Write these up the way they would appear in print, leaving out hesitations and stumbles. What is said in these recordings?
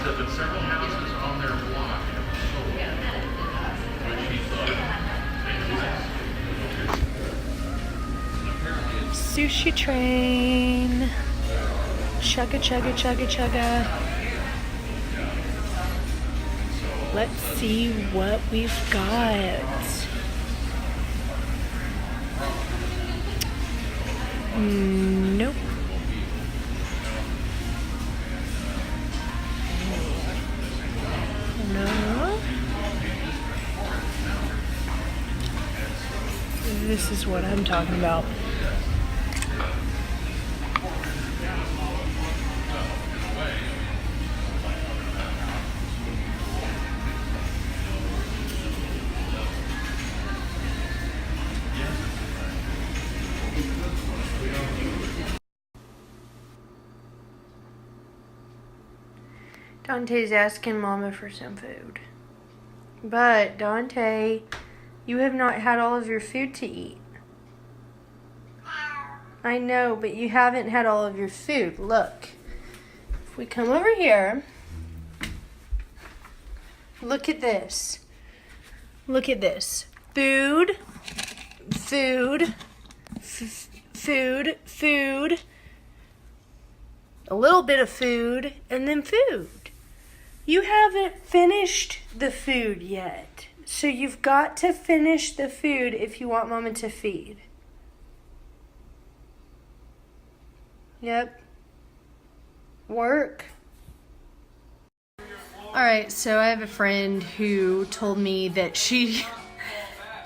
There have been several houses on their block that were sold, which he thought made sense. Sushi train. Chugga, chugga, chugga, chugga. Let's see what we've got. Nope. No. This is what I'm talking about. Dante's asking Mama for some food. But, Dante, you have not had all of your food to eat. I know, but you haven't had all of your food. Look. If we come over here, look at this. Look at this. Food, food, food, food, a little bit of food, and then food. You haven't finished the food yet. So you've got to finish the food if you want Mama to feed. Yep. Work. Alright, so I have a friend who told me that she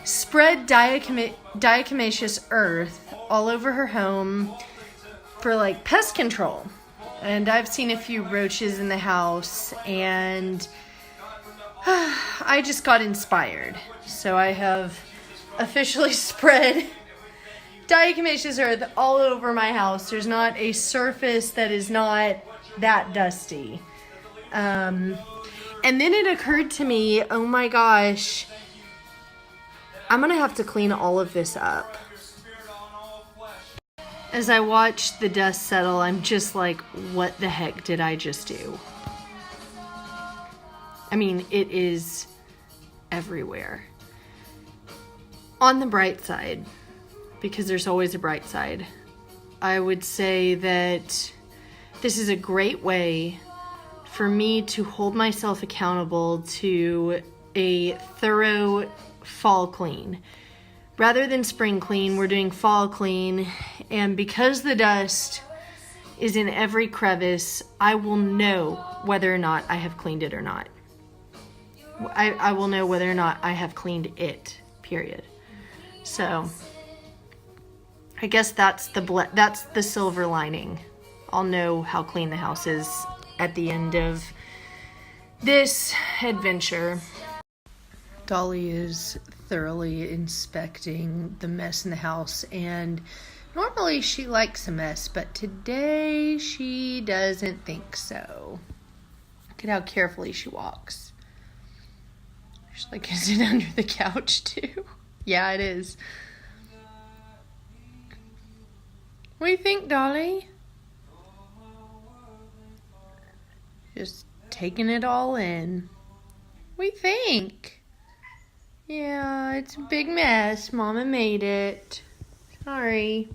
spread diatomaceous earth all over her home for like pest control. And I've seen a few roaches in the house, and I just got inspired. So I have officially spread diatomaceous earth all over my house. There's not a surface that is not that dusty. And then it occurred to me, oh my gosh, I'm gonna have to clean all of this up. As I watch the dust settle, I'm just like, what the heck did I just do? I mean, it is everywhere. On the bright side, because there's always a bright side, I would say that this is a great way for me to hold myself accountable to a thorough fall clean. Rather than spring clean, we're doing fall clean, and because the dust is in every crevice, I will know whether or not I have cleaned it or not. I will know whether or not I have cleaned it, period. So, I guess that's the silver lining. I'll know how clean the house is at the end of this adventure. Dolly is thoroughly inspecting the mess in the house, and normally she likes a mess, but today she doesn't think so. Look at how carefully she walks. She's like, is it under the couch too? Yeah, it is. What do you think, Dolly? Just taking it all in. What do you think? Yeah, it's a big mess. Mama made it. Sorry.